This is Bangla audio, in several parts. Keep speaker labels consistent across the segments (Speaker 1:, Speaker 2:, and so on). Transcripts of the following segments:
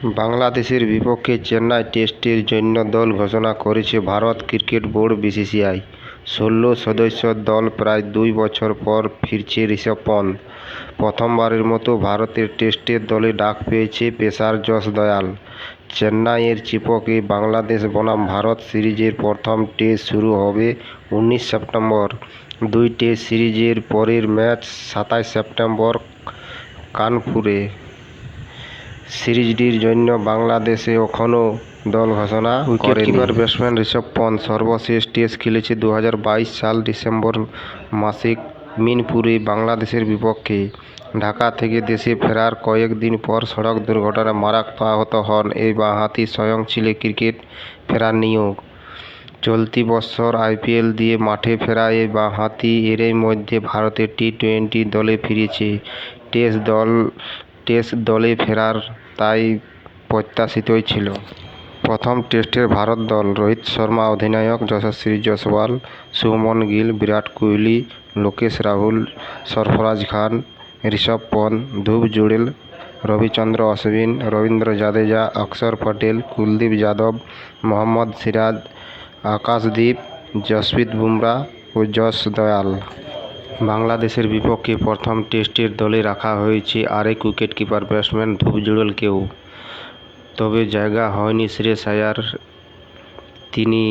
Speaker 1: বাংলাদেশের বিপক্ষে চেন্নাই টেস্টের জন্য দল ঘোষণা করেছে ভারত ক্রিকেট বোর্ড বিসিসিআই। ১৬ সদস্যের দল প্রায় ২ বছর পর ফিরছে ঋষভ পন্থ। প্রথমবারের মতো ভারতের টেস্টের দলে ডাক পেয়েছে পেসার যশ দয়াল। চেন্নাইয়ের চিপকে বাংলাদেশ বনাম ভারত সিরিজের প্রথম টেস্ট শুরু হবে ১৯ সেপ্টেম্বর। ২ টেস্ট সিরিজের পরের ম্যাচ ২৭ সেপ্টেম্বর কানপুরে। সিরিজটির জন্য বাংলাদেশ এখনও দল ঘোষণা করেনি। উইকেটকিপার ব্যাটসম্যান ঋষভ পন্থ সর্বশেষ টেস্ট খেলেছে ২০২২ সাল ডিসেম্বর মাসে মিরপুরে বাংলাদেশের বিপক্ষে। ঢাকা থেকে দেশে ফেরার কয়েকদিন পর সড়ক দুর্ঘটনায় মারাত্মক আহত হন এই বাঁহাতি স্বয়ংক্রিয় ক্রিকেট ফেরার নিয়োগ। চলতি বছর আইপিএল দিয়ে মাঠে ফেরা এই বাঁহাতি এরই মধ্যে ভারতের টি-20 দলে ফিরেছে। টেস্ট দলে ফেরার তাই প্রত্যাশিতই ছিল। প্রথম টেস্টের ভারত দল রোহিত শর্মা অধিনায়ক, যশস্বী জয়সওয়াল, শুভমন গিল, বিরাট কোহলি, লোকেশ রাহুল, সরফরাজ খান, ঋষভ পন্থ, ধ্রুব জুড়েল, রবিচন্দ্র অশ্বিন, রবীন্দ্র জাদেজা, অক্ষর পটেল, কুলদীপ যাদব, মোহাম্মদ সিরাজ, আকাশদীপ, জসপ্রীত বুমরা ও যশ দয়াল। বাংলাদেশের বিপক্ষে প্রথম টেস্টের দলে রাখা হয়েছে আরেক উইকেটকিপার ব্যাটসম্যান ধ্রুব জুড়েলকেও। তবে জায়গা হয়নি শ্রেয়স আয়ার। তিনি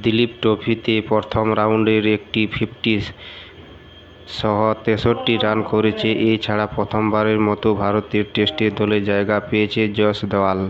Speaker 1: দিলীপ ট্রফিতে প্রথম রাউন্ডের একটি 50 সহ 63 রান করেছে। এছাড়া প্রথমবারের মতো ভারতের টেস্টের দলে জায়গা পেয়েছে যশ দয়াল।